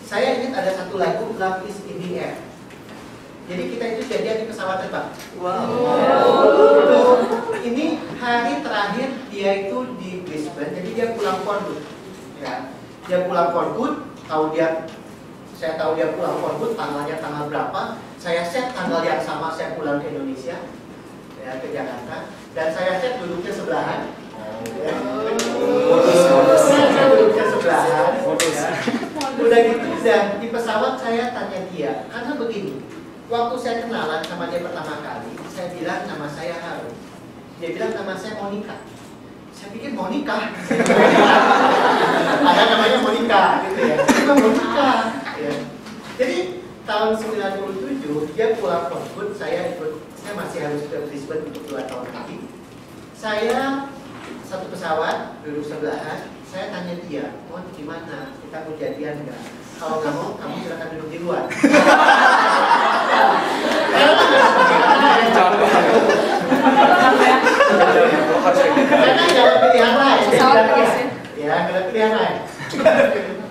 saya ingat ada satu lagu Love is in the Air. Jadi kita itu jadian di pesawat terbang. Ini hari terakhir dia itu di Brisbane, jadi dia pulang for good. Ya, dia pulang for good. Saya tahu dia pulang for good, tanggalnya tanggal berapa. Saya set tanggal yang sama saya pulang ke Indonesia, ya, ke Jakarta. Dan saya set duduknya sebelahan. Ya. Duduknya sebelahan. Ya. Udah gitu, dan di pesawat saya tanya dia, karena begini. Waktu saya kenalan sama dia pertama kali, saya bilang nama saya Harun. Dia bilang nama saya Monica. Saya pikir Monica. Ada namanya Monica, gitu ya. Itu Monica. Ya. Jadi tahun 97 dia pulang for good, saya masih harus ke Brisbane untuk 2 tahun lagi. Saya satu pesawat duduk sebelahan. Saya tanya dia, Mon gimana? Kita mau jadian nggak? Kalau nggak mau, kamu silakan duduk di luar. Karena nggak ada pilihan lain. Ya, nggak ada pilihan lain.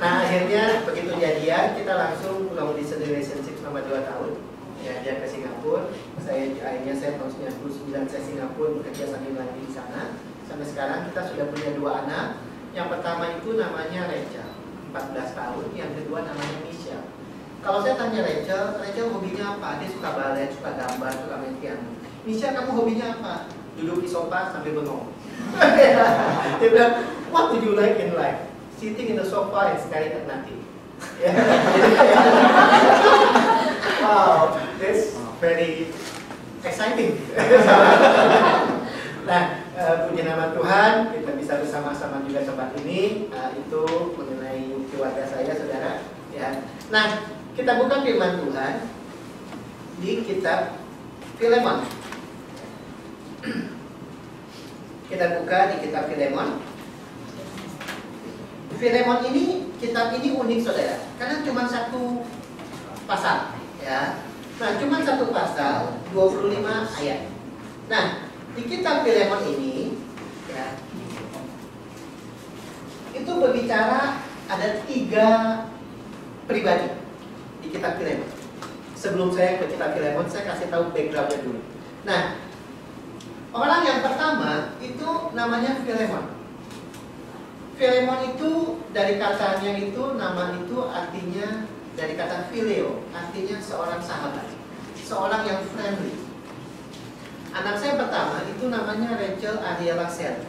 Nah, akhirnya begitu jadian, kita langsung long distance relationship selama 2 tahun. Ya, dia ke Singapura. Akhirnya saya tahun 99 saya Singapura bekerja sambil lagi di sana. Sampai sekarang kita sudah punya 2 anak. Yang pertama itu namanya Rachel, 14 tahun. Yang kedua namanya Michelle. Kalau saya tanya Rachel hobinya apa? Dia suka balet, suka gambar, suka main piano. Michelle, kamu hobinya apa? Duduk di sofa sambil bengong. Dia bilang, what do you like in life? Sitting in the sofa and staring at nothing. Wow, that's very exciting. Nah, puji nama Tuhan, kita bisa bersama-sama juga tempat ini. Itu mengenai keluarga saya, saudara. Ya. Nah, kita buka firman Tuhan di kitab Filemon. Kita buka di kitab Filemon. Filemon ini, kitab ini unik, saudara, karena cuma 1 pasal. Ya. Nah, cuma 1 pasal, 25 ayat. Nah, di kitab Filemon ini, ya, itu berbicara ada 3 pribadi di kitab Filemon. Sebelum saya ke kitab Filemon, saya kasih tahu backgroundnya dulu. Nah, orang yang pertama itu namanya Filemon. Filemon itu dari katanya itu, nama itu artinya dari kata phileo, artinya seorang sahabat, seorang yang friendly. Anak saya pertama itu namanya Rachel Ariela Sel.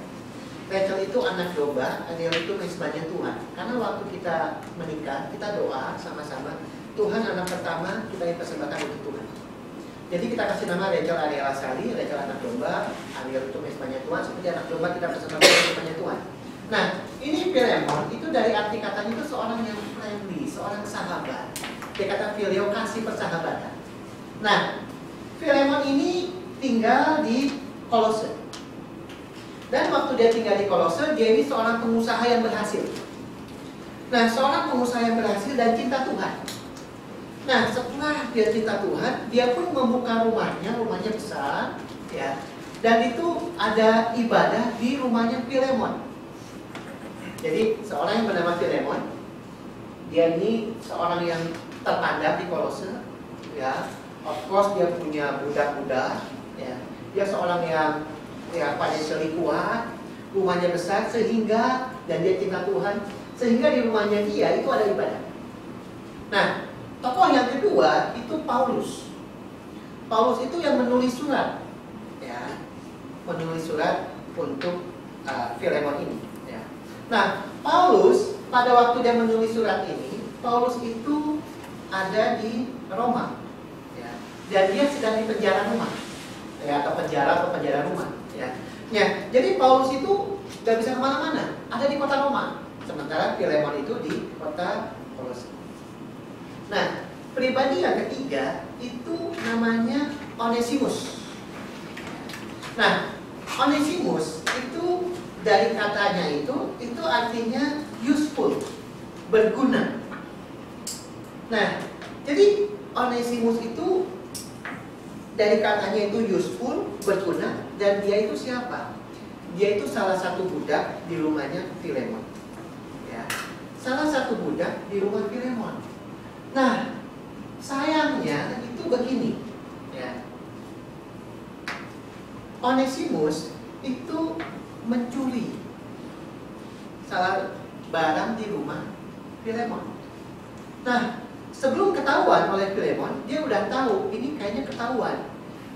Rachel itu anak domba, Ariel itu mesbahnya Tuhan. Karena waktu kita menikah, kita doa sama-sama, Tuhan anak pertama kita yang persembahkan untuk Tuhan. Jadi kita kasih nama Rachel Ariela Sali, Rachel anak domba, Ariel itu mesbahnya Tuhan, seperti anak domba kita persembahkan untuk mesbahnya Tuhan. Nah, ini Filemon itu dari arti katanya itu seorang yang friendly, seorang sahabat. Dia kata phileo, kasih persahabatan. Nah, Filemon ini tinggal di Kolose. Dan waktu dia tinggal di Kolose, dia ini seorang pengusaha yang berhasil. Nah, seorang pengusaha yang berhasil dan cinta Tuhan. Nah, setelah dia cinta Tuhan, dia pun membuka rumahnya besar, ya. Dan itu ada ibadah di rumahnya Filemon. Jadi, seorang yang bernama Filemon, dia ini seorang yang terpandang di Kolose, ya. Of course dia punya budak-budak. Ya, dia seorang yang financially kuat, rumahnya besar sehingga, dan dia cinta Tuhan, sehingga di rumahnya dia itu ada ibadah. Nah, tokoh yang kedua itu Paulus. Paulus itu yang menulis surat, ya, menulis surat untuk Filemon ini. Ya. Nah, Paulus pada waktu dia menulis surat ini, Paulus itu ada di Roma, ya, dan dia sedang di penjara Roma. Ya, atau penjara rumah, ya. Ya, jadi Paulus itu gak bisa kemana-mana, ada di kota Roma. Sementara Filemon itu di kota Kolose. Nah, pribadi yang ketiga itu namanya Onesimus. Nah, Onesimus itu dari katanya itu artinya useful, berguna. Nah, jadi Onesimus itu dari katanya itu useful, berguna, dan dia itu siapa? Dia itu salah satu budak di rumahnya Filemon. Ya. salah satu budak di rumah Filemon. Nah, sayangnya itu begini, ya. Onesimus itu mencuri salah barang di rumah Filemon. Nah, sebelum ketahuan oleh Filemon, dia udah tahu ini kayaknya ketahuan.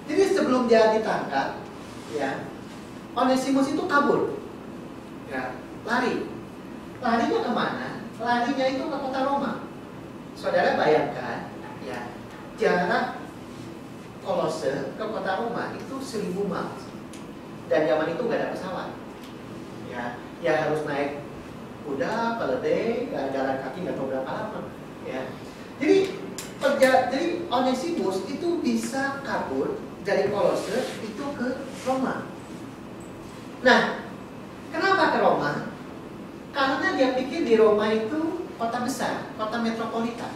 Jadi sebelum dia ditangkap, ya, Onesimus itu kabur, ya, lari. Larinya kemana? Larinya itu ke kota Roma. Saudara bayangkan, ya, jarak Kolose ke kota Roma itu 1000 mil. Dan zaman itu nggak ada pesawat, ya harus naik kuda, keledai, jalan kaki nggak tahu berapa lama, ya. Jadi Onesimus itu bisa kabur dari Kolose itu ke Roma. Nah, kenapa ke Roma? Karena dia pikir di Roma itu kota besar, kota metropolitan.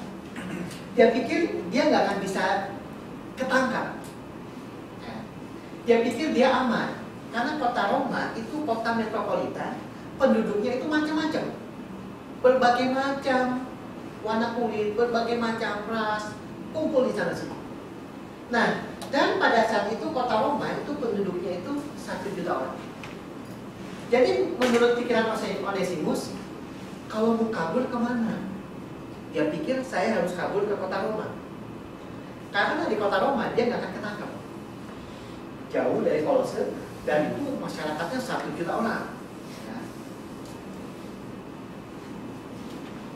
Dia pikir dia nggak akan bisa ketangkap. Dia pikir dia aman, karena kota Roma itu kota metropolitan, penduduknya itu macam-macam, berbagai macam warna kulit, berbagai macam ras, kumpul di sana semua. Nah, dan pada saat itu kota Roma itu penduduknya itu 1 juta orang. Jadi menurut pikiran Onesimus, kalau mau kabur kemana? Dia pikir saya harus kabur ke kota Roma. Karena di kota Roma dia nggak akan ketangkap. Jauh dari Kolose, dan itu masyarakatnya 1 juta orang. Ya.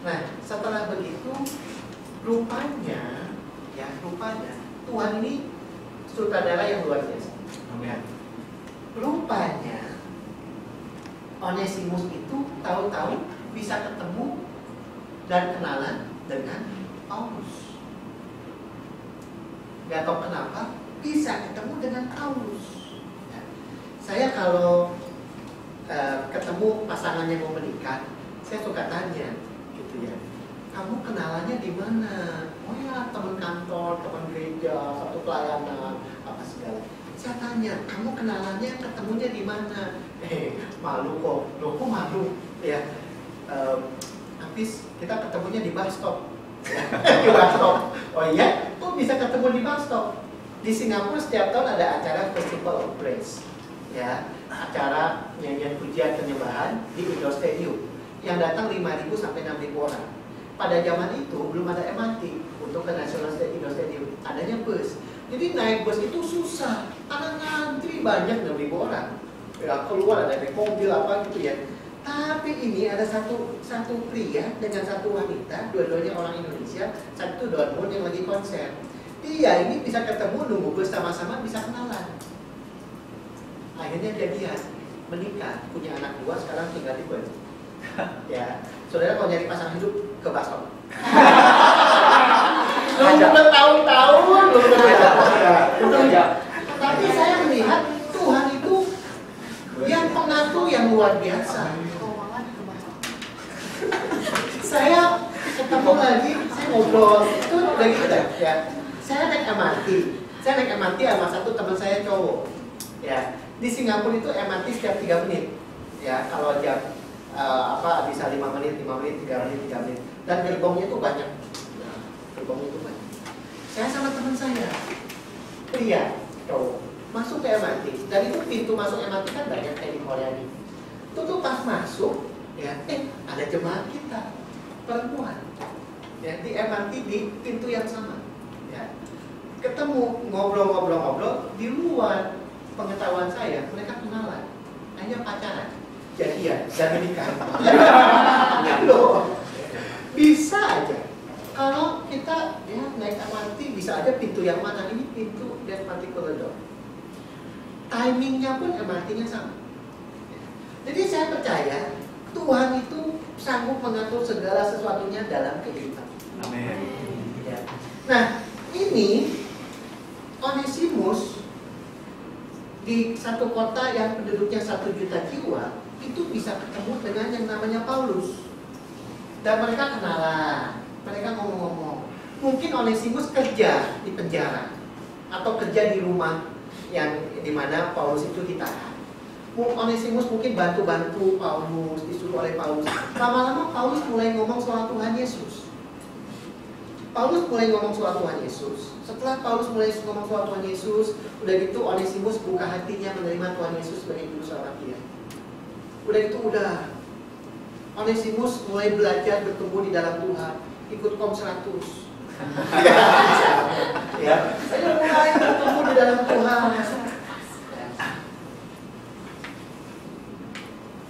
Nah, setelah begitu, rupanya Tuhan ini sutradara yang luar biasa. Amin. Rupanya Onesimus itu tahu-tahu bisa ketemu dan kenalan dengan Paulus. Gak tahu kenapa bisa ketemu dengan Paulus. Ya. Saya kalau ketemu pasangan yang mau menikah, saya suka tanya, gitu ya. Kamu kenalannya di mana? Oh ya, teman kantor, teman gereja, satu pelayanan, apa segala. Saya tanya, kamu kenalannya ketemunya di mana? Malu kok, loh kok malu? Ya, habis kita ketemunya di bus stop. Di bus stop. Oh iya, kok bisa ketemu di bus stop? Di Singapura setiap tahun ada acara Festival of Praise, ya, acara nyanyian pujian penyembahan di Indoor Stadium yang datang 5.000 sampai 6.000 orang. Pada zaman itu belum ada MRT untuk ke National Indoor Stadium, adanya bus. Jadi naik bus itu susah, karena ngantri banyak 6.000 orang. Ya, keluar ada naik mobil apa gitu ya. Tapi ini ada satu pria dengan satu wanita, dua-duanya orang Indonesia, satu Dortmund yang lagi konser. Dia ini bisa ketemu, nunggu bus sama-sama, bisa kenalan. Akhirnya jadian, menikah, punya anak 2, sekarang tinggal di bus. Ya, saudara kalau nyari pasangan hidup ke bus stop. Belum bertahun-tahun, belum bertahun-tahun. Tapi saya melihat Tuhan itu yang pengatur yang luar biasa. Saya ketemu lagi, saya ngobrol, itu udah gitu ya. Saya naik MRT sama satu teman saya cowok. Ya, di Singapura itu MRT setiap 3 menit. Ya, kalau jam bisa 5 menit, 3 menit. Dan gerbongnya itu banyak. Nah, gerbongnya itu banyak. Saya sama teman saya, pria, cowok, masuk ke MRT. Dan itu pintu masuk MRT kan banyak kayak di Korea nih. Itu tuh pas masuk, ya, ada jemaat kita, perempuan. Ya, di MRT di pintu yang sama. Ya. Ketemu, ngobrol-ngobrol, di luar pengetahuan saya, mereka kenalan, hanya pacaran, jadian, dan menikah. Loh, bisa aja. Kalau kita ya naik MRT, bisa aja pintu yang mana, ini pintu that particular door. Timingnya pun MRT-nya sama. Jadi saya percaya Tuhan itu sanggup mengatur segala sesuatunya dalam kehidupan. Amin. Ya. Nah, ini Onesimus di satu kota yang penduduknya 1 juta jiwa itu bisa ketemu dengan yang namanya Paulus, dan mereka kenalan, mereka ngomong-ngomong. Mungkin Onesimus kerja di penjara atau kerja di rumah yang dimana Paulus itu ditahan. Onesimus mungkin bantu-bantu Paulus, disuruh oleh Paulus. Lama-lama Paulus mulai ngomong soal Tuhan Yesus. Paulus mulai ngomong soal Tuhan Yesus. Setelah Paulus mulai ngomong soal Tuhan Yesus, udah gitu Onesimus buka hatinya menerima Tuhan Yesus sebagai juru selamat dia. Udah gitu Onesimus mulai belajar bertumbuh di dalam Tuhan, ikut Kom 100. Ya, saya mulai bertumbuh di dalam Tuhan.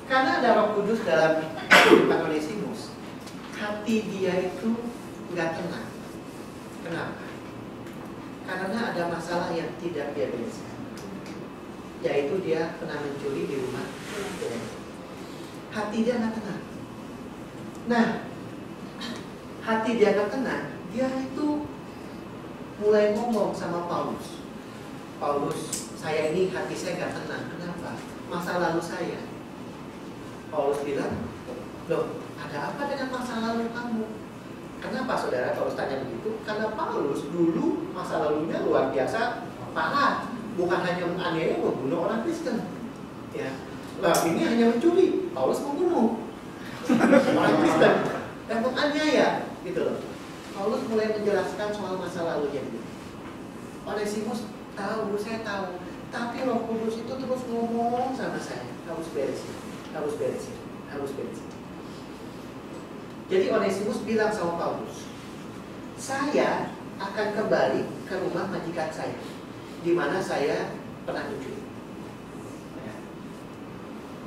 Karena ada Roh Kudus dalam kehidupan Onesimus, hati dia itu nggak tenang. Kenapa? Karena ada masalah yang tidak dia bereskan, yaitu dia pernah mencuri di rumah. Hati dia nggak tenang. Nah, hati dia nggak tenang, dia itu mulai ngomong sama Paulus. Paulus, saya ini hati saya nggak tenang. Kenapa? Masa lalu saya. Paulus bilang, loh, ada apa dengan masa lalu kamu? Kenapa saudara Paulus tanya begitu? Karena Paulus dulu masa lalunya luar biasa parah. Bukan hanya menganiaya, membunuh orang Kristen. Ya, lah ini hanya mencuri. Paulus membunuh orang Kristen dan menganiaya, gitu loh. Paulus mulai menjelaskan soal masa lalunya. Onesimus tahu, saya tahu. Tapi Roh Kudus itu terus ngomong sama saya, harus beresin. Harus beresin. Jadi Onesimus bilang sama Paulus, saya akan kembali ke rumah majikan saya, di mana saya pernah mencuri.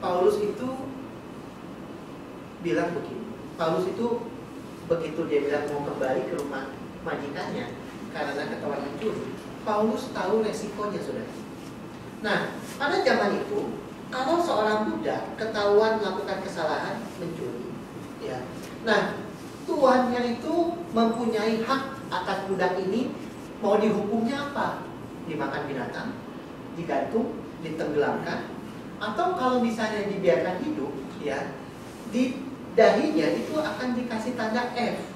Paulus itu bilang begini. Paulus itu begitu dia bilang mau kembali ke rumah majikannya karena ketahuan mencuri, Paulus tahu resikonya, saudara. Nah, pada zaman itu, kalau seorang budak ketahuan melakukan kesalahan mencuri, ya, nah tuannya itu mempunyai hak atas budak ini. Mau dihukumnya apa? Dimakan binatang, digantung, ditenggelamkan, atau kalau misalnya dibiarkan hidup, ya, di dahinya itu akan dikasih tanda F,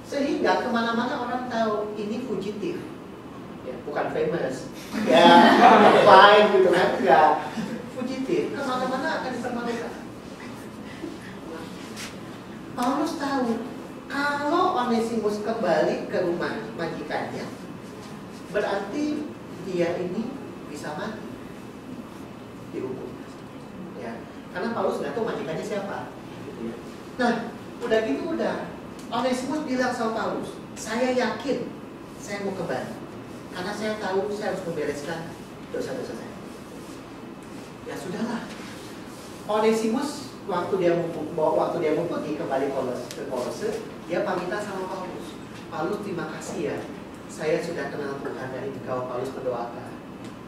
sehingga kemana-mana orang tahu ini fugitif. Ya, bukan famous, ya, fine gitu kan, enggak, fugitif, kemana-mana akan dipermalukan. Paulus tahu kalau Onesimus kembali ke rumah majikannya, berarti dia ini bisa mati, dihukum. Ya, karena Paulus nggak tahu majikannya siapa. Gitu ya. Nah, udah gitu Onesimus bilang sama Paulus, saya yakin saya mau kembali. Karena saya tahu saya harus membereskan dosa-dosa saya. Ya sudahlah. Onesimus waktu dia mau pergi kembali ke Kolose, dia pamitan sama Paulus. Paulus, terima kasih ya, saya sudah kenal Tuhan dari engkau. Paulus berdoakan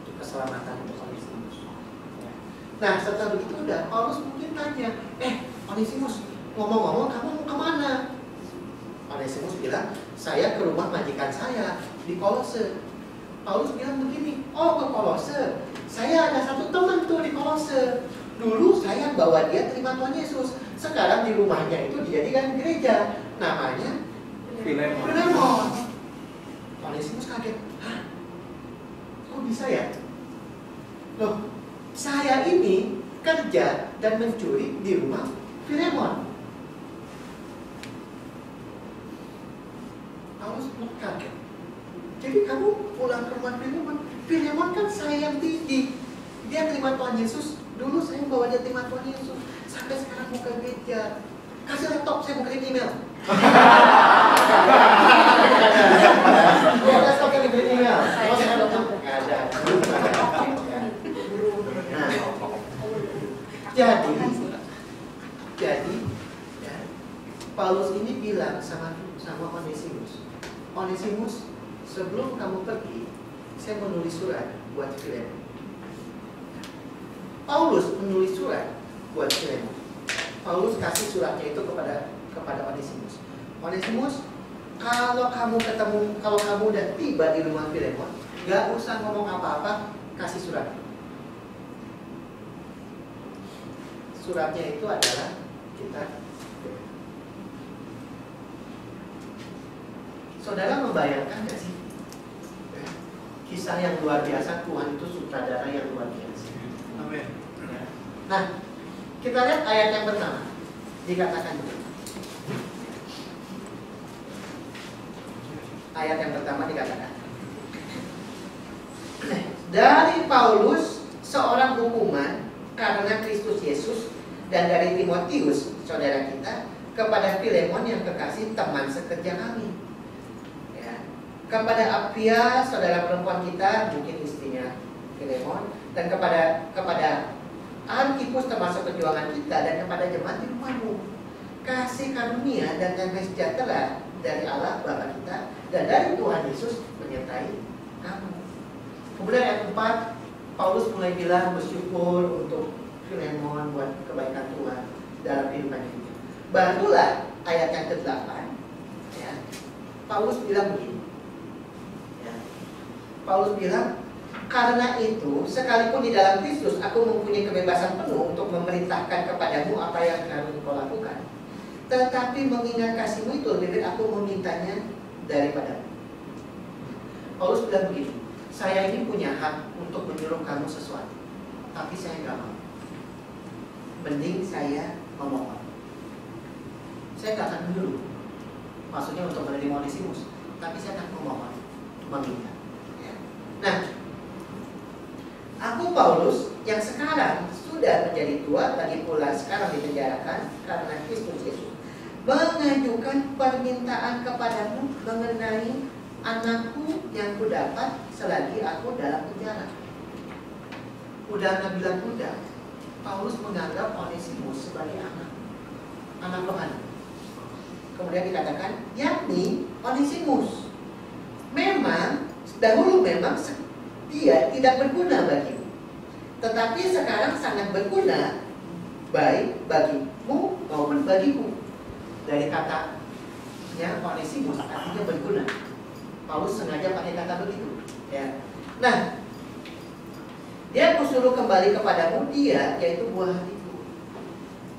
untuk keselamatan untuk Onesimus. Nah, setelah begitu Paulus mungkin tanya, Onesimus, ngomong-ngomong kamu mau kemana? Onesimus bilang, saya ke rumah majikan saya di Kolose. Paulus bilang begini, oh ke Kolose, saya ada satu teman tuh di Kolose. Dulu saya bawa dia terima Tuhan Yesus. Sekarang di rumahnya itu dijadikan gereja, namanya Filemon. Onesimus kaget, hah? Kok bisa ya? Loh, saya ini kerja dan mencuri di rumah Filemon. Paulus kaget. Jadi kamu pulang ke rumah Filemon. Filemon kan saya yang didik. Dia terima Tuhan Yesus. Dulu saya bawa dia terima Tuhan Yesus. Sampai sekarang mau ke gereja. Kasih laptop, saya mau kirim email. Laptop yang kirim email. Oh, saya laptop nggak ada. Jadi, Paulus ini bilang sama Onesimus, Onesimus, sebelum kamu pergi, saya menulis surat buat Filemon. Paulus menulis surat buat Filemon. Paulus kasih suratnya itu kepada Onesimus. Onesimus, kalau kamu udah tiba di rumah Filemon, nggak usah ngomong apa-apa, kasih surat. Suratnya itu adalah kita. Saudara membayangkan nggak sih? kisah yang luar biasa. Tuhan itu sutradara yang luar biasa. Amin. Ya. Nah, kita lihat ayat yang pertama. Dikatakan begini. Ayat yang pertama dikatakan, dari Paulus, seorang hukuman karena Kristus Yesus, dan dari Timotius, saudara kita, kepada Filemon yang kekasih, teman sekerja kami. Ya. Kepada Apia, saudara perempuan kita, mungkin istrinya Filemon, dan kepada Arkhipus, teman seperjuangan kita, dan kepada jemaat di rumahmu, kasih karunia dan damai sejahtera dari Allah Bapa kita dan dari Tuhan Yesus menyertai kamu. Kemudian ayat 4, Paulus mulai bilang bersyukur untuk Filemon buat kebaikan Tuhan dalam kehidupan hidupnya. Barulah ayat yang ke-8, ya, Paulus bilang begini, ya, Paulus bilang, karena itu sekalipun di dalam Kristus aku mempunyai kebebasan penuh untuk memerintahkan kepadamu apa yang harus kau lakukan, tetapi mengingat kasihmu itu lebih baik aku memintanya daripadamu. Paulus bilang begini, saya ini punya hak untuk menyuruh kamu sesuatu, tapi saya nggak mau. Mending saya memohon. Saya nggak akan menyuruh, maksudnya untuk menerima Onesimus, tapi saya akan memohon, meminta. Ya. Nah, aku Paulus yang sekarang sudah menjadi tua, lagi pula sekarang dipenjarakan karena Kristus Yesus, mengajukan permintaan kepadamu mengenai anakku yang kudapat selagi aku dalam penjara. Udah bilang udah, Paulus menganggap Onesimus sebagai anak rohani. Kemudian dikatakan, yakni Onesimus memang dahulu dia tidak berguna bagimu, tetapi sekarang sangat berguna baik bagimu maupun bagiku. Dari katanya Onesimus artinya berguna. Paulus sengaja pakai kata begitu. Ya. Nah, dia kusuruh kembali kepadamu dia, yaitu buah hatiku.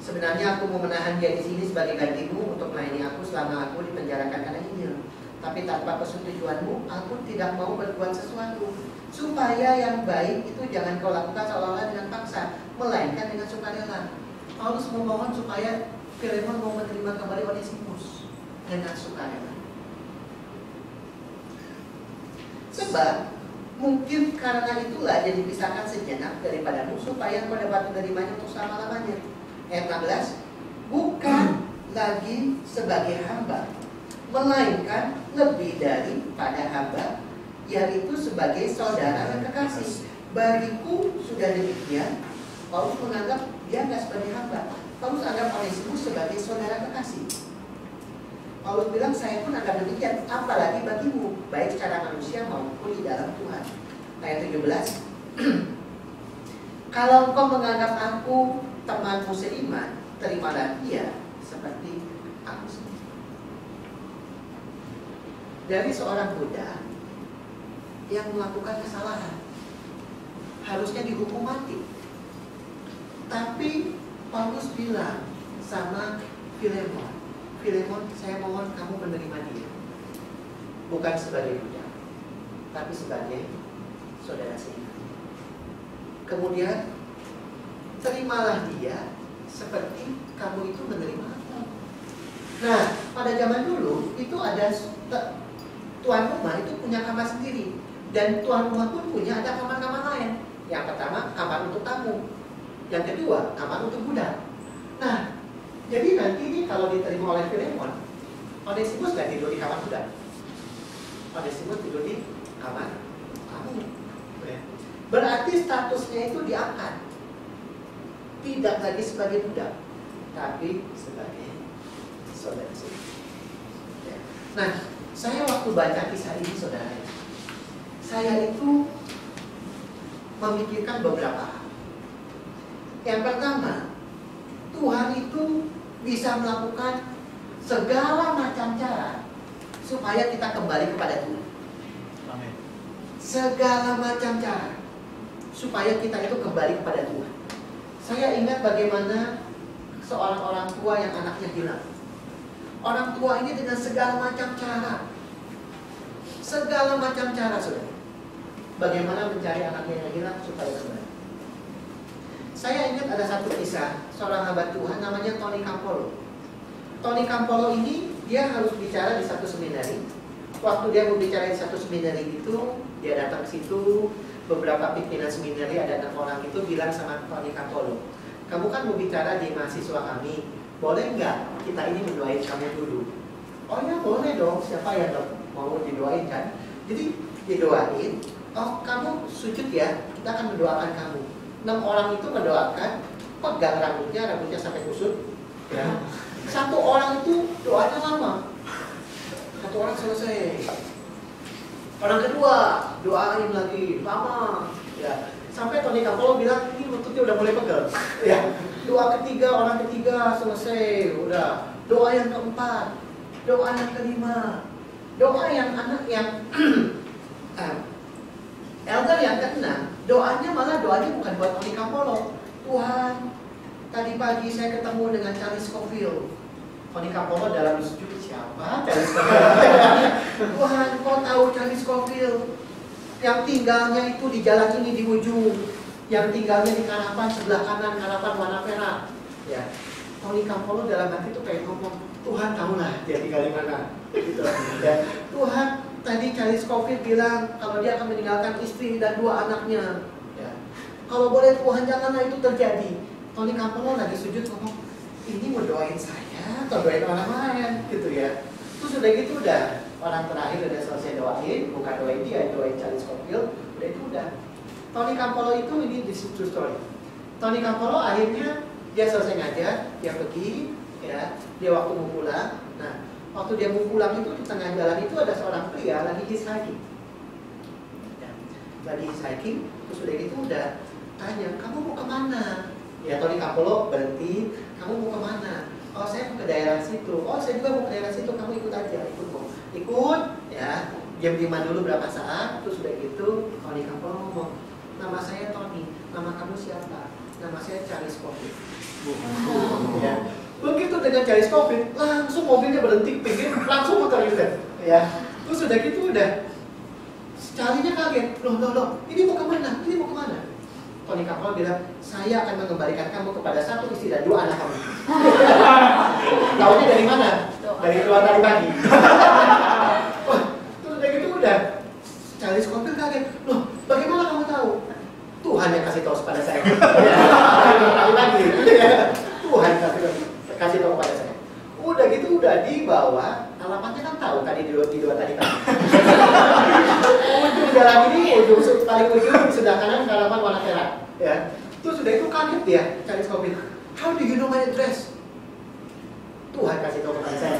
Sebenarnya aku mau menahan dia di sini sebagai gantimu untuk melayani aku selama aku dipenjarakan karena Injil. Tapi tanpa persetujuanmu, aku tidak mau berbuat sesuatu. Supaya yang baik itu jangan kau lakukan seolah-olah dengan paksa, melainkan dengan sukarela. Paulus memohon supaya Filemon mau menerima kembali Onesimus dengan sukarela. Sebab mungkin karena itulah dia dipisahkan sejenak daripadamu, supaya kau dapat menerimanya untuk selama-lamanya. Ayat 16, bukan lagi sebagai hamba, melainkan lebih daripada hamba, yaitu sebagai saudara yang kekasih. Bagiku sudah demikian. Paulus menganggap dia tidak sebagai hamba. Paulus anggap Onesimus sebagai saudara kekasih. Paulus bilang, saya pun anggap demikian, apalagi bagimu, baik secara manusia maupun di dalam Tuhan. Ayat 17, kalau engkau menganggap aku temanmu seiman, terimalah dia seperti aku sendiri. Dari seorang budak yang melakukan kesalahan, harusnya dihukum mati. Tapi Paulus bilang sama Filemon, Filemon, saya mohon kamu menerima dia, bukan sebagai budak, tapi sebagai saudara seiman. Kemudian terimalah dia seperti kamu itu menerima aku. Nah, pada zaman dulu itu ada tuan rumah itu punya kamar sendiri, dan tuan rumah pun punya ada kamar-kamar lain. Yang pertama kamar untuk tamu, yang kedua kamar untuk budak. Nah, jadi nanti ini kalau diterima oleh Filemon, Onesimus gak tidur di kamar budak, Onesimus tidur di kamar tamu. Berarti statusnya itu diangkat, tidak lagi sebagai budak, tapi sebagai saudara sendiri. Nah, saya waktu baca kisah ini, saudara, saya itu memikirkan beberapa hal. Yang pertama, Tuhan itu bisa melakukan segala macam cara supaya kita kembali kepada Tuhan. Amin. Segala macam cara supaya kita itu kembali kepada Tuhan. Saya ingat bagaimana seorang orang tua yang anaknya hilang. Orang tua ini dengan segala macam cara, saudara, bagaimana mencari anaknya yang hilang supaya kembali. Saya ingat ada satu kisah seorang hamba Tuhan namanya Tony Campolo. Tony Campolo ini dia harus bicara di satu seminari. Waktu dia mau bicara di satu seminari itu, dia datang ke situ. Beberapa pimpinan seminari, ada 6 orang itu bilang sama Tony Campolo, kamu kan mau bicara di mahasiswa kami, boleh nggak kita ini mendoain kamu dulu? Oh ya boleh dong, siapa yang mau didoain kan? Jadi didoain. Oh kamu sujud ya, kita akan mendoakan kamu. 6 orang itu mendoakan, pegang rambutnya sampai kusut. Ya. Satu orang itu doanya lama. Satu orang selesai. Orang kedua doain lagi lama. Ya. Sampai Tony Campolo bilang ini lututnya udah mulai pegel. Ya. Doa ketiga, orang ketiga selesai, udah. Doa yang keempat, doa yang kelima, doa yang anak yang elder yang keenam, doanya bukan buat Tony Campolo. Tuhan, tadi pagi saya ketemu dengan Charlie Scofield. Tony Campolo dalam sujud, siapa Charlie Scofield? Tuhan, kau tahu Charlie Scofield yang tinggalnya itu di jalan ini di ujung, yang tinggalnya di Karapan sebelah kanan, Karapan warna merah. Ya, Tony Campolo dalam hati itu kayak ngomong, Tuhan tahulah dia tinggal di mana. Gitu. Ya. Tuhan, tadi Charlie Scofield bilang kalau dia akan meninggalkan istri dan 2 anaknya. Ya. Kalau boleh Tuhan janganlah itu terjadi. Tony Campolo lagi sujud ngomong, ini mau doain saya atau doain orang lain gitu ya. Terus udah gitu udah orang terakhir udah selesai doain, bukan doain dia, doain Charlie Scofield. Udah itu udah. Tony Campolo itu ini true story. Tony Campolo akhirnya dia selesai ngajar, dia pergi, ya, dia waktu mau pulang. Nah, waktu dia mau pulang itu di tengah jalan itu ada seorang pria lagi hitchhiking. Ya, lagi hitchhiking, terus udah gitu udah tanya, kamu mau kemana? Ya Tony Campolo berhenti, kamu mau kemana? Oh saya mau ke daerah situ. Oh saya juga mau ke daerah situ, kamu ikut aja, ikut kok. Ikut, ya, diam-diaman dulu berapa saat, terus udah gitu Tony Campolo ngomong, nama saya Tony, nama kamu siapa? Nama saya Charlie Scofield. Ya. Begitu dengan Charlie Scofield, langsung mobilnya berhenti pinggir, langsung muter gitu. Ya. Terus udah gitu udah Charlie-nya kaget, loh, ini mau kemana? Ini mau kemana? Tony Campolo bilang, saya akan mengembalikan kamu kepada 1 istri dan 2 anak kamu. Taunya dari mana? Dari keluar tadi pagi. Terus udah gitu udah Charlie Scofield kaget, loh bagaimana kamu tahu? Tuhan yang kasih tahu kepada saya. Tadi Tuhan kasih tahu kepada saya. Udah gitu udah dibawa, alamatnya kan tahu tadi di dua tadi kan. Ujung jalan ini, paling ujung sebelah kanan halaman warna merah. Ya. Terus udah itu kaget dia, Charlie Scofield. How do you know my address? Tuhan kasih tahu kepada saya.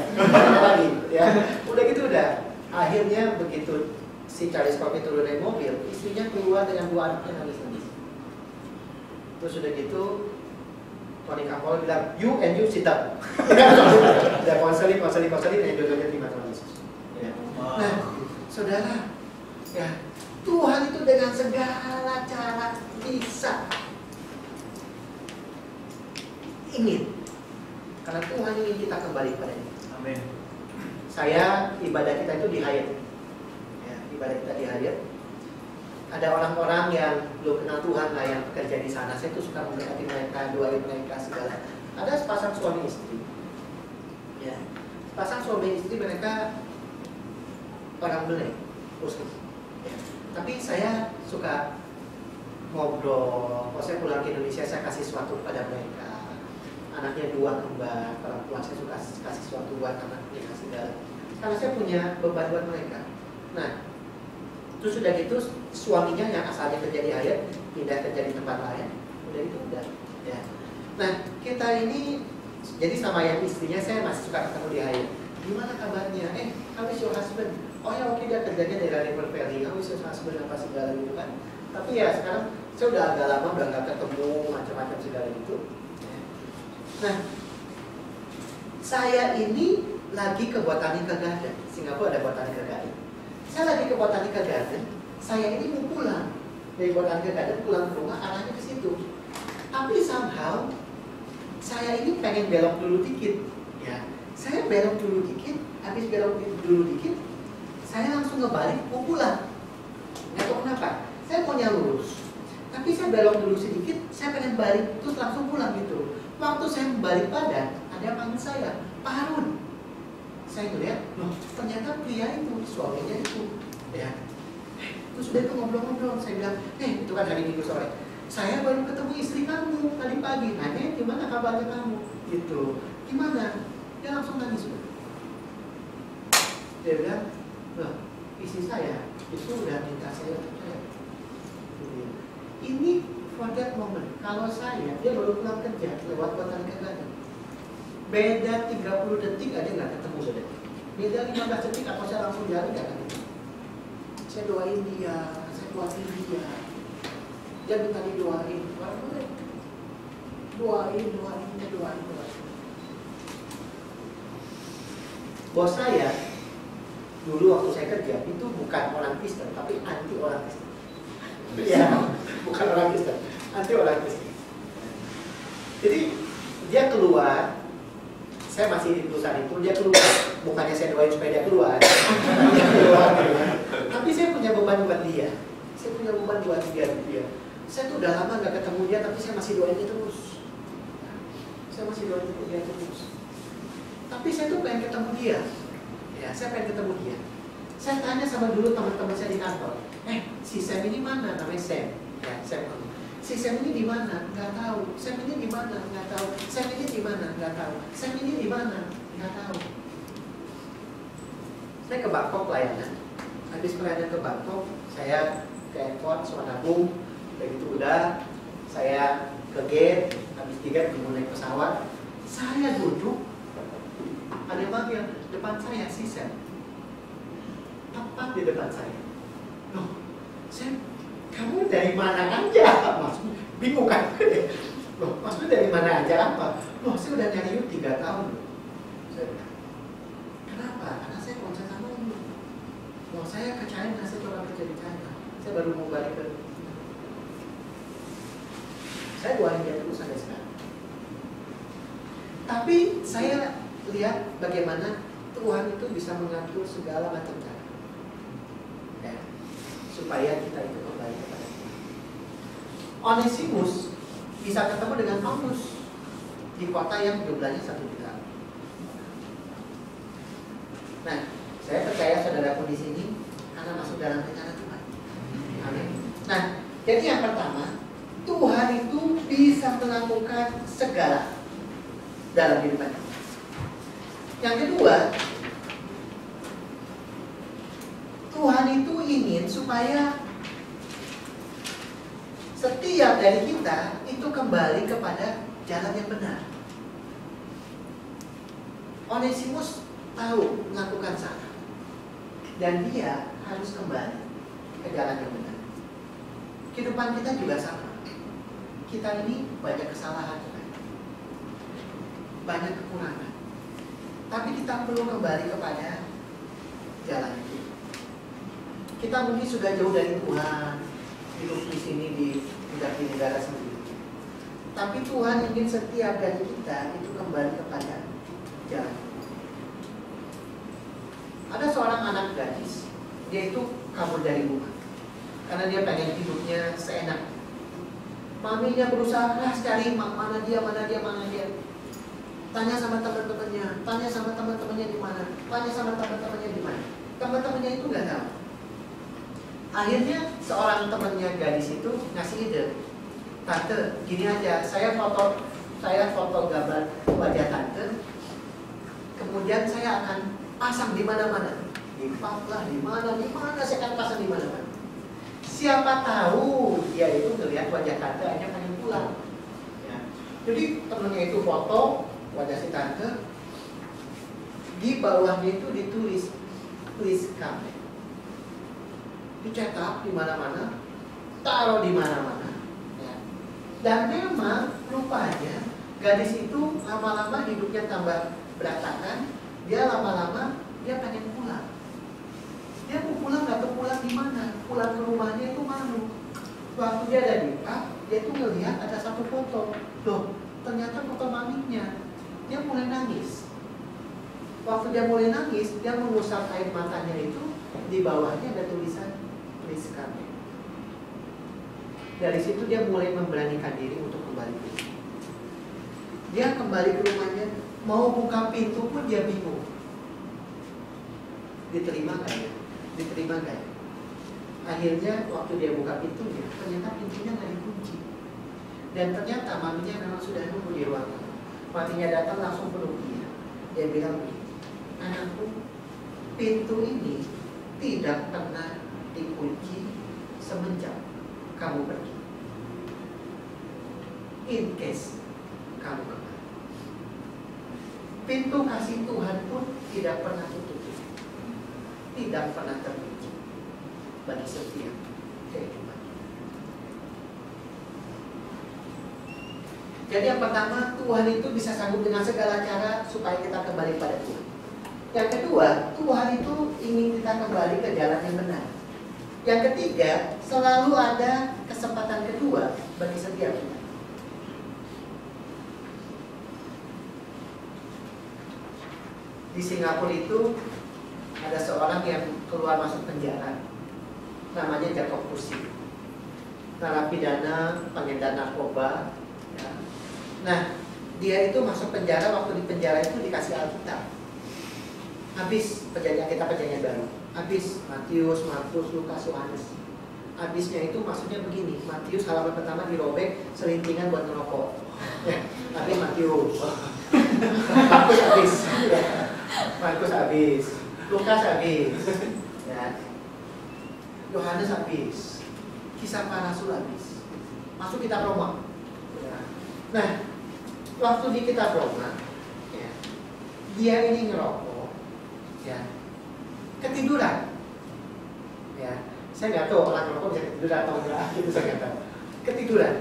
Lagi, ya. Udah gitu udah. Akhirnya begitu si Charlie Scofield turun dari mobil, istrinya keluar dengan 2 anaknya nangis-nangis. Terus udah gitu Tony Campolo bilang, you and you sit down. Udah konseling, dan dua-duanya terima Tuhan Yesus. Ya. Nah, saudara, ya Tuhan itu dengan segala cara bisa ingin, karena Tuhan ingin kita kembali kepada-Nya. Amin. Saya ibadah kita itu di Hayat. Ya, ibadah kita di Hayat. Ada orang-orang yang belum kenal Tuhan lah yang bekerja di sana. Saya tuh suka memberkati mereka, doain mereka segala. Ada sepasang suami istri. Ya, sepasang suami istri mereka orang Belanda, Muslim. Ya. Tapi saya suka ngobrol. Kalau saya pulang ke Indonesia saya kasih sesuatu kepada mereka. Anaknya 2 kembar, perempuan saya suka kasih sesuatu buat anaknya segala. Karena saya punya beban buat mereka. Nah, terus udah gitu suaminya yang asalnya kerja di Hayat pindah kerja di tempat lain, udah itu udah. Ya. Nah kita ini jadi sama yang istrinya saya masih suka ketemu di Hayat. Gimana kabarnya? How is your husband? Oh ya oke, dia kerjanya dari River Valley. How is your husband apa segala gitu kan? Tapi ya sekarang saya udah agak lama udah nggak ketemu macam-macam segala gitu. Nah saya ini lagi ke Botanica Garden. Singapura ada Botanica Garden. Saya lagi ke Botanica Garden, saya ini mau pulang dari Botanica Garden, pulang ke rumah arahnya ke situ. Tapi somehow saya ini pengen belok dulu dikit, ya. Saya belok dulu dikit, habis belok dulu dikit, saya langsung ngebalik mau pulang. Nggak tahu kenapa. saya maunya lurus. Tapi saya belok dulu sedikit, saya pengen balik, terus langsung pulang gitu. Waktu saya balik badan, ada yang panggil saya, Pak Harun. Saya ngeliat, loh ternyata pria itu, suaminya itu. Ya. Terus udah itu ngobrol-ngobrol, saya bilang, itu kan hari Minggu sore. Saya baru ketemu istri kamu tadi pagi, nanya gimana kabarnya kamu? Gitu, gimana? Dia langsung nangis. Dia bilang, loh, istri saya itu udah minta saya untuk saya. Ini for that moment, kalau saya, dia baru pulang kerja lewat Kota Negara. Beda 30 detik aja nggak ketemu sudah. Beda 15 detik atau saya langsung jalan nggak ketemu. Saya doain dia, saya doain dia. Dia minta didoain, doain. Bos saya dulu waktu saya kerja itu bukan orang Kristen, tapi anti orang Kristen. Iya, bukan orang Kristen, anti orang Kristen. Jadi dia keluar, saya masih di perusahaan itu, dia keluar, bukannya saya doain supaya dia keluar, tapi saya punya beban buat dia, saya punya beban buat dia. Saya tuh udah lama nggak ketemu dia, tapi saya masih doain dia terus. Tapi saya tuh pengen ketemu dia, ya, saya pengen ketemu dia. Saya tanya sama dulu teman-teman saya di kantor, si Sam ini mana? Namanya Sam, ya, Sam. Si Sam ini di mana? Nggak tahu. Sam ini di mana? Nggak tahu. Sam ini di mana? Nggak tahu. Sam ini di mana? Nggak tahu. Saya ke Bangkok pelayanan. Habis pelayanan ke Bangkok, saya ke airport, Suvarnabhumi. Begitu udah, saya ke gate. Habis di gate, naik pesawat. Saya duduk, ada yang manggil depan saya, si Sam. Tepat di depan saya. Loh, Sam, kamu dari mana aja? Maksudnya bingung kan? Loh, maksudnya dari mana aja apa? Loh, saya udah nyari you 3 tahun. Saya bilang, kenapa? Karena saya konsen sama you. Loh, saya ke China, saya coba kerja di China. Saya baru mau balik ke. Saya doain dia terus sampai sekarang. Tapi saya lihat bagaimana Tuhan itu bisa mengatur segala macam cara. Ya, supaya kita itu kembali kepada Tuhan. Onesimus bisa ketemu dengan Paulus di kota yang jumlahnya 1 juta. Nah, saya percaya saudaraku di sini karena masuk dalam rencana Tuhan. Amin. Nah, jadi yang pertama, Tuhan itu bisa melakukan segala dalam hidup kita. Yang kedua, Tuhan itu ingin supaya setiap dari kita itu kembali kepada jalan yang benar. Onesimus tahu melakukan salah, dan dia harus kembali ke jalan yang benar. Kehidupan kita juga sama. Kita ini banyak kesalahan, banyak kekurangan, tapi kita perlu kembali kepada jalan itu. Kita mungkin sudah jauh dari Tuhan, hidup di sini di negara sendiri. Tapi Tuhan ingin setiap dari kita itu kembali kepada jalan. Ada seorang anak gadis, dia itu kabur dari rumah karena dia pengen hidupnya seenak. Maminya berusaha keras cari mana dia. Tanya sama teman-temannya di mana. Teman-temannya itu nggak tahu. Akhirnya seorang temannya gadis itu ngasih ide, tante, gini aja, saya foto gambar wajah tante, kemudian saya akan pasang di mana-mana, di pub lah, di mana, saya akan pasang di mana-mana. Siapa tahu dia itu ngelihat wajah tante hanya pengen pulang. Ya. Jadi temennya itu foto wajah si tante, di bawahnya itu ditulis please come. Dicetak di mana-mana, taruh di mana-mana. Ya. Dan memang rupanya gadis itu lama-lama hidupnya tambah berantakan. Dia lama-lama dia pengen pulang. Dia mau pulang nggak tahu pulang di mana. Pulang ke rumahnya itu malu. Waktu dia ada di pub, dia tuh ngelihat ada satu foto. Loh, ternyata foto maminya. Dia mulai nangis. Waktu dia mulai nangis, dia mengusap air matanya itu, di bawahnya ada tulisan please come. Dari situ dia mulai memberanikan diri untuk kembali ke rumah. Dia kembali ke rumahnya, mau buka pintu pun dia bingung. Diterima nggak ya? Diterima nggak ya? Akhirnya waktu dia buka pintunya, ternyata pintunya nggak dikunci. Dan ternyata maminya memang sudah nunggu di ruangan. Maminya datang langsung peluk dia. Dia bilang, anakku, pintu ini tidak pernah dikunci semenjak kamu pergi. In case kamu kembali, pintu kasih Tuhan pun tidak pernah tutup, tidak pernah terkunci bagi setiap kehidupan. Jadi yang pertama, Tuhan itu bisa sanggup dengan segala cara supaya kita kembali pada Tuhan. Yang kedua, Tuhan itu ingin kita kembali ke jalan yang benar. Yang ketiga, selalu ada kesempatan kedua bagi setiap kita. Di Singapura itu ada seorang yang keluar masuk penjara, namanya Jacob Pusi, narapidana pengedar narkoba. Ya. Nah, dia itu masuk penjara, waktu di penjara itu dikasih Alkitab. Habis perjanjian kita, perjanjian baru. Habis Matius, Markus, Lukas, Yohanes. Habisnya itu maksudnya begini, Matius halaman pertama dirobek, selintingan buat ngerokok. Ya, habis Matius. Markus habis. Ya. Markus habis. Lukas habis. Ya. Yohanes habis. Kisah para Rasul habis. Masuk kitab Roma. Ya. Nah, waktu di kitab Roma, ya, dia ini ngerokok, ya, ketiduran, ya, saya nggak tahu orang ngerokok bisa ketiduran atau enggak, itu saya nggak tahu, ketiduran.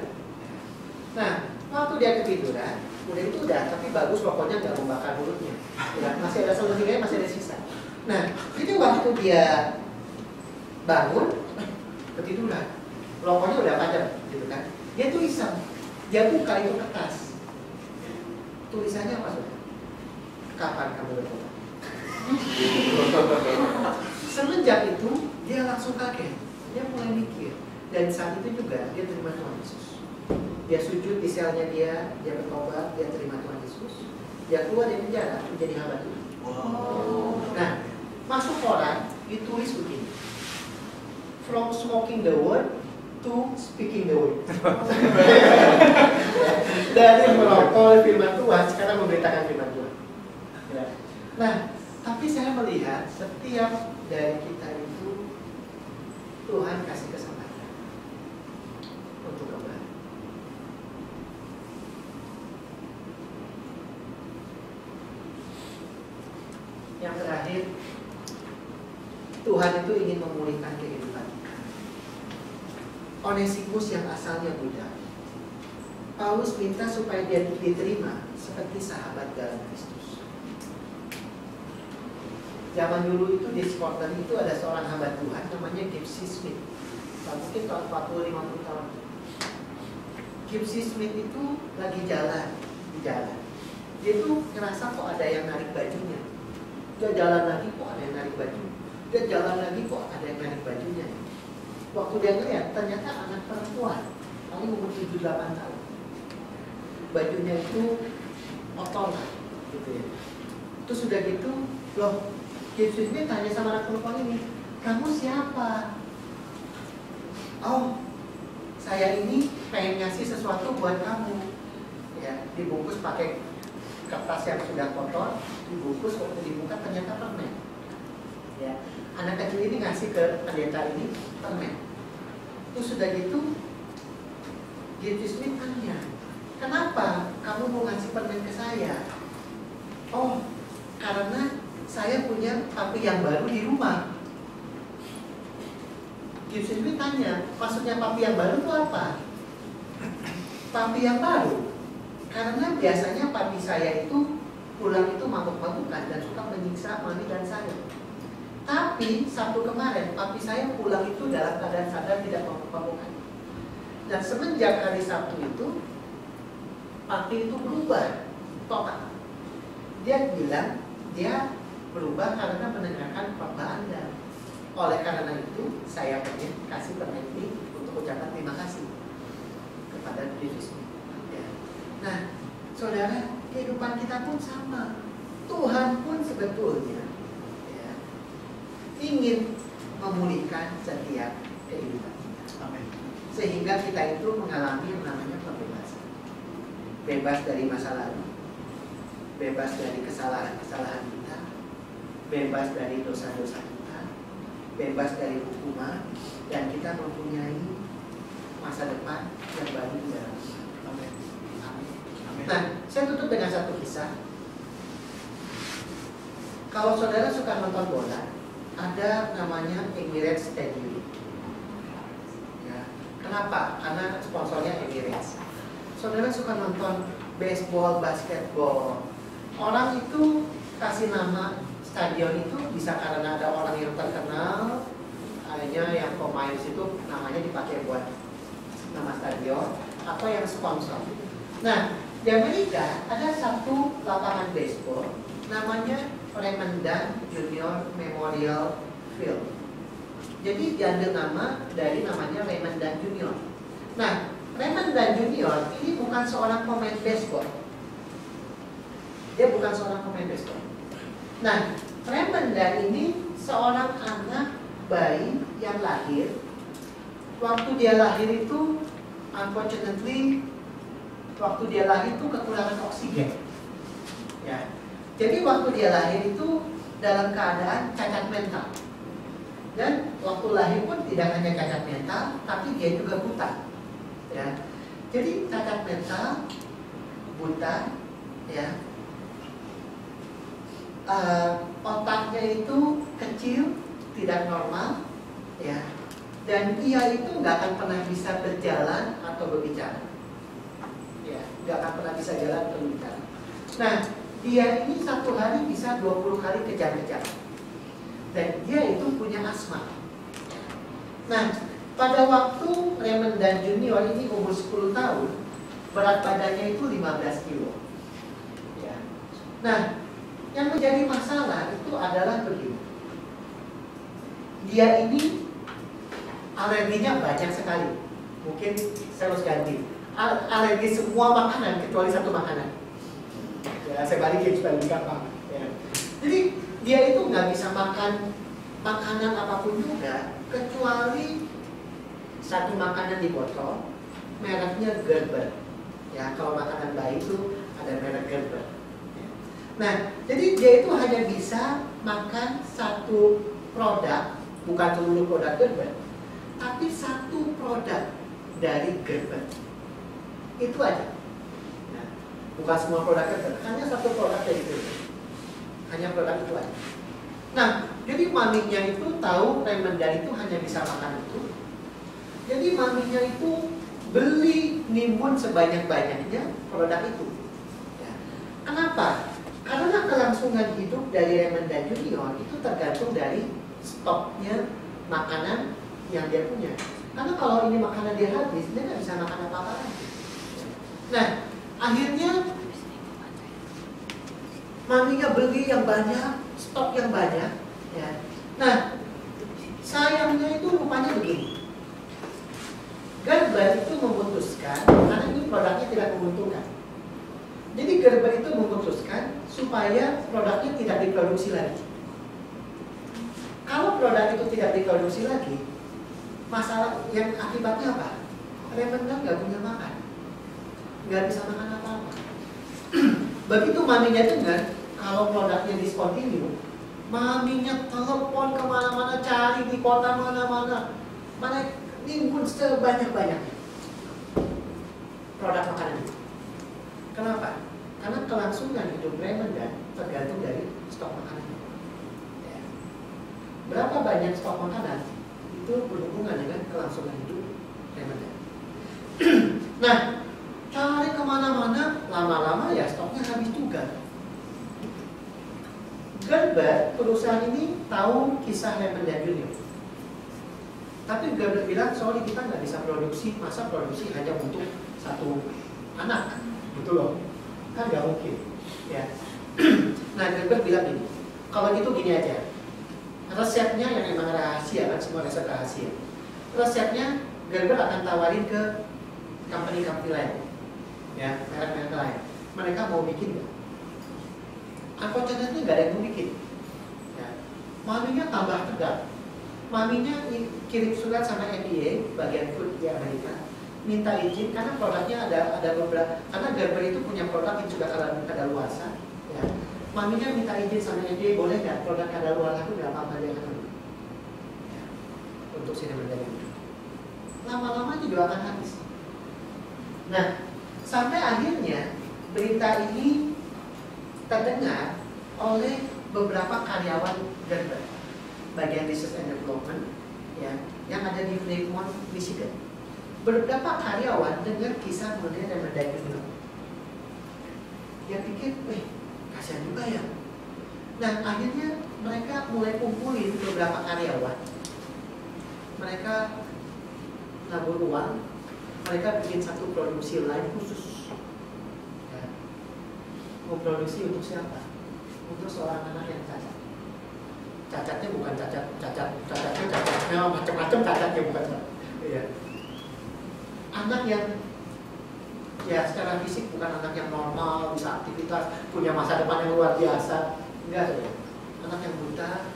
Nah, waktu dia ketiduran, udah itu udah, tapi bagus rokoknya nggak membakar mulutnya, ya, masih ada selentingannya, masih ada sisa. Nah, itu waktu dia bangun, ketiduran, rokoknya udah padam, gitu kan? Dia tuh iseng. Dia buka itu kertas. Tulisannya apa saudara? Kapan kamu bertobat? Semenjak itu dia langsung kaget. Dia mulai mikir. Dan saat itu juga dia terima Tuhan Yesus. Dia sujud di selnya dia bertobat, dia terima Tuhan Yesus. Dia keluar dari penjara menjadi hamba Tuhan. Nah, masuk koran ditulis begini. From smoking the word to speaking the word. Dari merokok firman Tuhan sekarang memberitakan firman Tuhan. Ya. Nah, tapi saya melihat setiap dari kita itu Tuhan kasih kesempatan untuk kembali. Yang terakhir, Tuhan itu ingin memulihkan kehidupan kita. Onesimus yang asalnya budak, Paulus minta supaya dia diterima seperti sahabat dalam Kristus. Zaman dulu itu di Scotland itu ada seorang hamba Tuhan namanya Gipsy Smith. Mungkin tahun 40-50 tahun. Gipsy Smith itu lagi jalan di jalan. Dia tuh ngerasa kok ada yang narik bajunya. Dia jalan lagi kok ada yang narik baju. Dia jalan lagi kok ada yang narik bajunya. Waktu dia ngeliat, ternyata anak perempuan, paling umur 7-8 tahun. Bajunya itu kotor, gitu ya. Terus sudah gitu, loh, Yesus ini tanya sama anak perempuan ini, kamu siapa? Oh, saya ini pengen ngasih sesuatu buat kamu. Ya, dibungkus pakai kertas yang sudah kotor, dibungkus, waktu dibuka ternyata permen. Ya. Anak kecil ini ngasih ke pendeta ini permen. Terus sudah gitu, Yesus ini tanya, kenapa kamu mau ngasih permen ke saya? Oh, karena saya punya papi yang baru di rumah. Yesus ini tanya, maksudnya papi yang baru itu apa? Papi yang baru, karena biasanya papi saya itu pulang itu mabuk-mabukan dan suka menyiksa mami dan saya. Tapi Sabtu kemarin papi saya pulang itu dalam keadaan sadar, tidak mabuk-mabukan. Dan semenjak hari Sabtu itu papi itu berubah total. Dia bilang dia berubah karena mendengarkan khotbah Anda. Oleh karena itu saya pengen kasih permen ini untuk ucapan terima kasih. pada diri sendiri. Ya. Nah, saudara, kehidupan kita pun sama. Tuhan pun sebetulnya ya, ingin memulihkan setiap kehidupan kita. Amin. Sehingga kita itu mengalami yang namanya pembebasan. Bebas dari masa lalu, bebas dari kesalahan-kesalahan kita, bebas dari dosa-dosa kita, bebas dari hukuman, dan kita mempunyai masa depan yang baru di dalam Tuhan. Amin. Amin. Nah, saya tutup dengan satu kisah. Kalau saudara suka nonton bola, ada namanya Emirates Stadium. Ya. Kenapa? Karena sponsornya Emirates. Saudara suka nonton baseball, basketball. Orang itu kasih nama stadion itu bisa karena ada orang yang terkenal, hanya yang pemain situ namanya dipakai buat nama stadion, atau yang sponsor. Nah, di Amerika ada satu lapangan baseball namanya Raymond Junior Memorial Field. Jadi diambil nama dari namanya Raymond Junior. Nah, Raymond Junior ini bukan seorang pemain baseball. Dia bukan seorang pemain baseball. Nah, Raymond ini seorang anak bayi yang lahir. Waktu dia lahir itu, unfortunately, waktu dia lahir itu kekurangan oksigen. Ya. Jadi waktu dia lahir itu dalam keadaan cacat mental. Dan waktu lahir pun tidak hanya cacat mental, tapi dia juga buta. Ya. Jadi cacat mental, buta, ya. Otaknya itu kecil, tidak normal, ya. Dan dia itu nggak akan pernah bisa berjalan atau berbicara. Ya, nggak akan pernah bisa jalan atau berbicara. Nah, dia ini satu hari bisa 20 kali kejar-kejar. Dan dia itu punya asma. Nah, pada waktu Raymond Junior ini umur 10 tahun, berat badannya itu 15 kilo. Ya. Nah, yang menjadi masalah itu adalah begini. Dia ini alerginya banyak sekali. Mungkin saya harus ganti. Alergi semua makanan kecuali satu makanan. Ya, saya balikin supaya lebih gampang. Ya. Jadi dia itu nggak bisa makan makanan apapun juga kecuali satu makanan di botol, mereknya Gerber. Ya, kalau makanan bayi itu ada merek Gerber. Ya. Nah, jadi dia itu hanya bisa makan satu produk, bukan seluruh produk Gerber, tapi satu produk dari Gerber. Itu aja. Bukan semua produk Gerber, hanya satu produk dari Gerber. Hanya produk itu aja. Nah, jadi maminya itu tahu Raymond itu hanya bisa makan itu. Jadi maminya itu beli nimbun sebanyak-banyaknya produk itu. Ya. Kenapa? Karena kelangsungan hidup dari Raymond Junior itu tergantung dari stoknya makanan yang dia punya. Karena kalau ini makanan dia habis, dia nggak bisa makan apa-apa lagi. Nah, akhirnya maminya beli yang banyak, stok yang banyak. Ya. Nah, sayangnya itu rupanya begini. Gerber itu memutuskan, karena ini produknya tidak menguntungkan. Jadi Gerber itu memutuskan supaya produknya tidak diproduksi lagi. Kalau produk itu tidak diproduksi lagi, masalah yang akibatnya apa? Raymond nggak punya makan. Nggak bisa makan apa-apa. Begitu maminya dengar kalau produknya discontinue, maminya telepon kemana-mana, cari di kota mana-mana, mana nimbun sebanyak-banyaknya produk makanan itu. Kenapa? Karena kelangsungan hidup Raymond tergantung dari stok makanan. Ya. Berapa banyak stok makanan itu berhubungan dengan kelangsungan hidup Raymond. Nah, cari kemana-mana, lama-lama ya stoknya habis juga. Gerber, perusahaan ini tahu kisah Raymond Junior. Tapi Gerber bilang, sorry kita nggak bisa produksi, masa produksi hanya untuk satu anak. Betul loh, kan nggak mungkin. Ya. Nah, Gerber bilang gini, kalau gitu gini aja. Resepnya yang memang rahasia kan, semua resep rahasia. Resepnya Gerber akan tawarin ke company lain, ya, merek-merek lain. Mereka mau bikin nggak? Unfortunately nggak ada yang mau bikin. Ya. Maminya tambah tegar. Maminya kirim surat sama FDA bagian food di Amerika, minta izin karena produknya ada beberapa, karena Gerber itu punya produk yang sudah kadaluarsa. Ya. Maminya minta izin sama FDA, boleh nggak produk kadaluarsa itu berapa apa dia akan ya. Untuk sini menjadi lama-lama juga akan habis. Nah, sampai akhirnya berita ini terdengar oleh beberapa karyawan Gerber bagian research and development ya, yang ada di Fremont, Michigan. Beberapa karyawan dengar kisah mengenai Ramadan ini. Dia pikir, kasihan juga ya. Nah, akhirnya mereka mulai kumpulin beberapa karyawan. Mereka nabur uang, mereka bikin satu produksi line khusus. Ya. Memproduksi untuk siapa? Untuk seorang anak yang cacat. Cacatnya bukan cacatnya macam-macam cacatnya bukan. Ya. Anak yang ya secara fisik bukan anak yang normal, bisa aktivitas, punya masa depan yang luar biasa. Enggak, ya. Anak yang buta,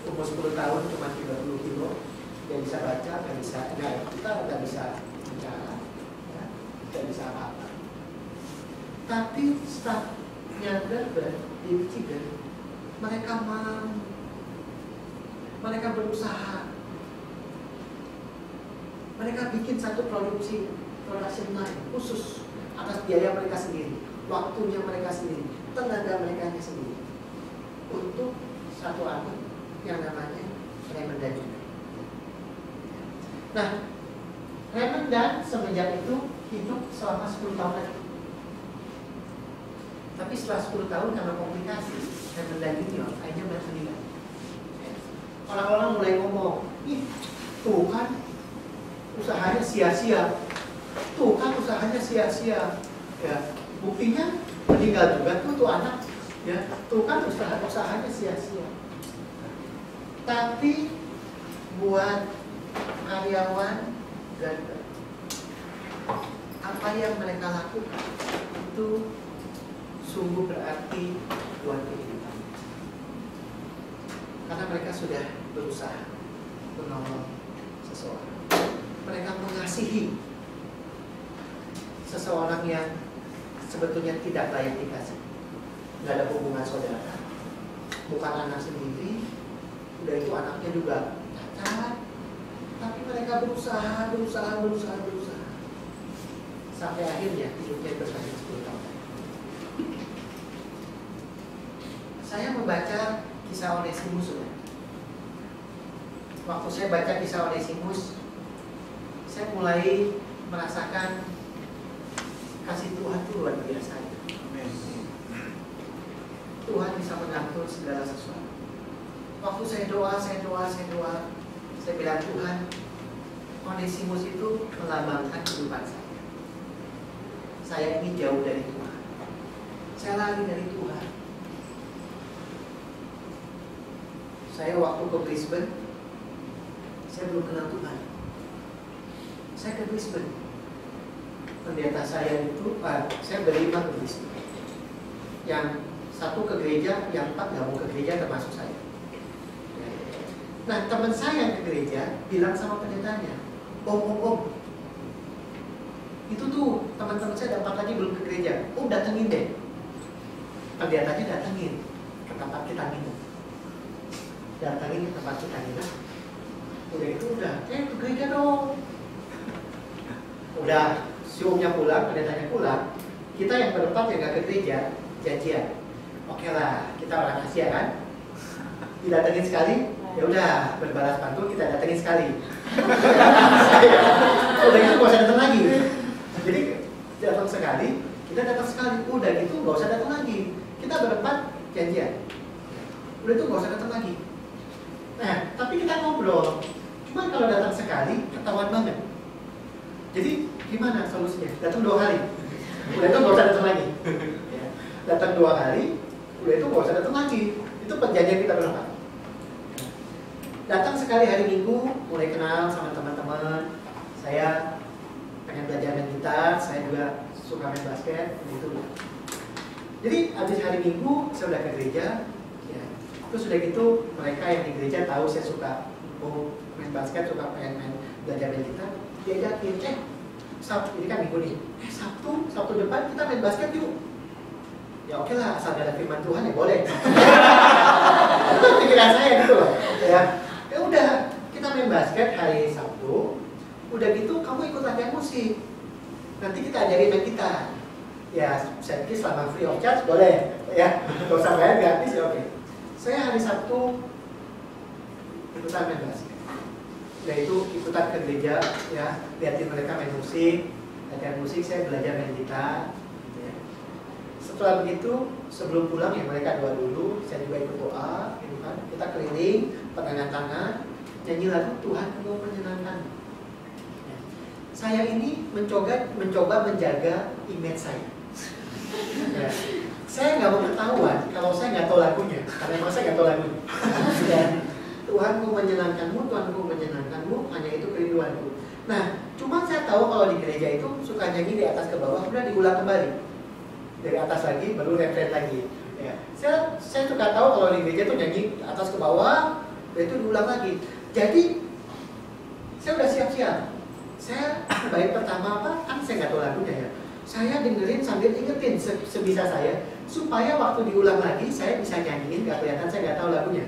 umur 10 tahun cuma 30 kilo, dia bisa baca, nggak bisa bicara, ya, nggak bisa apa-apa. Tapi stafnya Gerber di Michigan, mereka mau, mereka berusaha, mereka bikin satu production line khusus atas biaya mereka sendiri, waktunya mereka sendiri, tenaga mereka sendiri untuk satu anak yang namanya Raymond Dan. Nah, Raymond Dan semenjak itu hidup selama 10 tahun lagi. Tapi setelah 10 tahun karena komplikasi, Raymond Dan Junior akhirnya meninggal. Orang-orang mulai ngomong, ih, tuh kan usahanya sia-sia. Tuh kan usahanya sia-sia. Ya, buktinya meninggal juga tuh anak. Ya, tuh kan usahanya sia-sia. Tapi buat karyawan Gerber, apa yang mereka lakukan itu sungguh berarti buat kehidupan. Karena mereka sudah berusaha menolong seseorang. Mereka mengasihi seseorang yang sebetulnya tidak layak dikasih. Nggak ada hubungan saudara, bukan anak sendiri, udah itu anaknya juga cacat, tapi mereka berusaha sampai akhirnya hidupnya bertahan 10 tahun. Saya membaca kisah Onesimus. Waktu saya baca kisah Onesimus, saya mulai merasakan kasih Tuhan itu luar biasa. Tuhan bisa mengatur segala sesuatu. Waktu saya doa, saya bilang, Tuhan, Onesimus itu melambangkan kehidupan saya. Saya ingin jauh dari Tuhan. Saya lari dari Tuhan. Saya waktu ke Brisbane, saya belum kenal Tuhan. Saya ke Brisbane. Pendeta saya itu, saya beriman ke Brisbane. Yang satu ke gereja, yang 4 nggak mau ke gereja termasuk saya. Nah, teman saya yang ke gereja bilang sama pendetanya, Om, itu tuh teman-teman saya dapat lagi belum ke gereja. Datengin deh. Pendetanya datengin ke tempat kita minum. Datengin ke tempat kita minum. Udah itu ke gereja dong. Udah, si omnya pulang, pendetanya pulang. Kita yang berempat yang gak ke gereja, janjian. Oke lah, kita orang Asia kan. Didatengin sekali, ya udah berbalas pantun kita datengin sekali. Udah gitu gak usah datang lagi. Jadi datang sekali, kita datang sekali. Udah gitu gak usah datang lagi. Kita berempat janjian. Udah itu gak usah datang lagi. Nah, tapi kita ngobrol. Cuman kalau datang sekali ketahuan banget. Jadi gimana solusinya? Datang 2 hari. Udah itu gak usah datang lagi. Datang 2 hari, udah itu gak usah datang lagi. Itu perjanjian kita berempat. Datang sekali hari Minggu, mulai kenal sama teman-teman. Saya pengen belajar main gitar, saya juga suka main basket, gitu. Jadi habis hari Minggu saya udah ke gereja, ya. Terus sudah gitu mereka yang di gereja tahu saya suka mau main basket, suka pengen belajar main gitar, diajakin, Sabtu ini kan Minggu nih, Sabtu depan kita main basket yuk. Ya oke lah, asal ada firman Tuhan ya boleh. Itu pikiran saya gitu loh. Ya udah, kita main basket hari Sabtu. Udah gitu kamu ikut latihan musik. Nanti kita ajarin main gitar. Ya, saya pikir selama free of charge boleh. Ya, kalau usah bayar gratis ya oke. Saya hari Sabtu ikutan main basket. Udah itu ikutan ke gereja, ya, liatin mereka main musik. Latihan musik, saya belajar main gitar. Setelah begitu, sebelum pulang ya mereka doa dulu, saya juga ikut doa, gitu kan. Kita keliling, pegangan tangan, nyanyi lagu Tuhan mau menyenangkan. Saya ini mencoba menjaga image saya. Ya. Saya nggak mau ketahuan kalau saya nggak tahu lagunya, karena emang saya nggak tahu lagunya. Ya. Tuhan mau menyenangkanmu, Tuhan mau menyenangkanmu, hanya itu kerinduanku. Nah, cuma saya tahu kalau di gereja itu suka nyanyi di atas ke bawah, kemudian diulang kembali. Dari atas lagi, baru refren lagi. Ya. Saya suka tahu kalau di gereja tuh nyanyi atas ke bawah, itu diulang lagi. Jadi saya udah siap-siap. Saya baik pertama apa? Kan saya nggak tahu lagunya ya. Saya dengerin sambil ingetin sebisa saya, supaya waktu diulang lagi saya bisa nyanyiin, nggak kelihatan saya nggak tahu lagunya.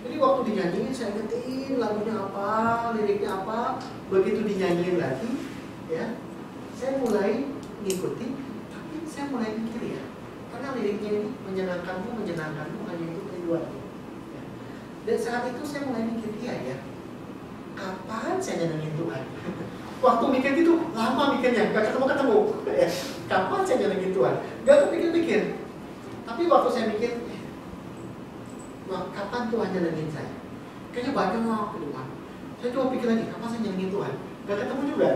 Jadi waktu dinyanyiin saya ingetin lagunya apa, liriknya apa. Begitu dinyanyiin lagi, ya, saya mulai ngikutin. Saya mulai mikir ya, karena liriknya ini menyenangkanmu hanya itu kerinduanmu. Ya. Dan saat itu saya mulai mikir, iya ya, kapan saya nyenengin Tuhan? Waktu mikir gitu, lama mikirnya, gak ketemu. Ya. Kapan saya nyenengin Tuhan? Gak kepikir-pikir. Tapi waktu saya mikir, kapan Tuhan nyenengin saya? Kayaknya banyak Tuhan. Saya coba pikir lagi, kapan saya nyenengin Tuhan? Gak ketemu juga.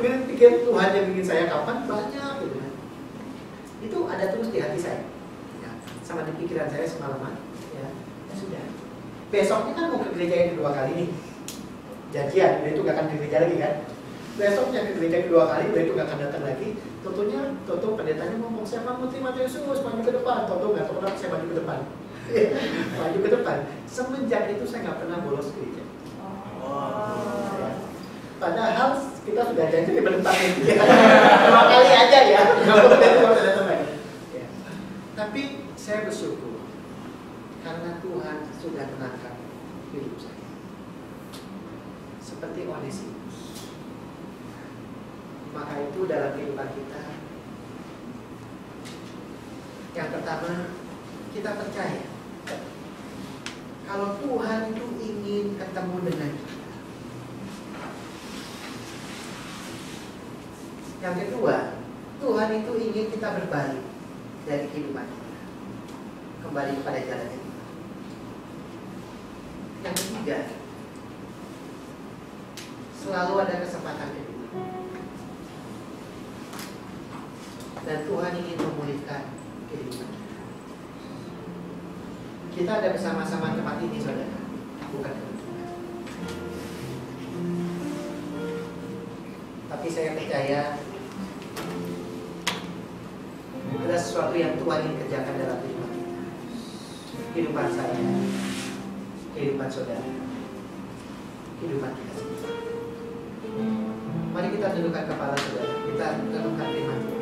Mungkin pikir Tuhan yang bikin saya kapan, banyak gitu. Itu ada terus di hati saya, ya, sama di pikiran saya semalaman, ya sudah. Besoknya kan mau ke gereja yang kedua kali nih, janjian, udah itu gak akan ke gereja lagi kan. Besoknya ke gereja kedua kali, udah itu gak akan datang lagi. Toto pendetanya ngomong, saya mau terima Yesus, maju ke depan. Toto gak tahu kenapa saya maju ke depan. Maju ke depan. Semenjak itu saya gak pernah bolos gereja. Ya. Padahal kita sudah janji di depan itu ya. 2 kali aja ya. Tapi saya bersyukur karena Tuhan sudah menangkap hidup saya. Seperti Onesimus. Maka itu dalam kehidupan kita, yang pertama kita percaya kalau Tuhan itu ingin ketemu dengan kita. Yang kedua, Tuhan itu ingin kita berbalik dari kehidupan kita, kembali kepada jalan yang benar. Yang ketiga, selalu ada kesempatan kedua, dan Tuhan ingin memulihkan kehidupan kita. Kita ada bersama-sama tempat ini, saudara, bukan kebetulan. Tapi saya percaya ada sesuatu yang Tuhan ingin kerjakan dalam kehidupan kita. Kehidupan saya, kehidupan saudara, kehidupan kita sendiri. Mari kita tundukkan kepala saudara, kita renungkan firman Tuhan.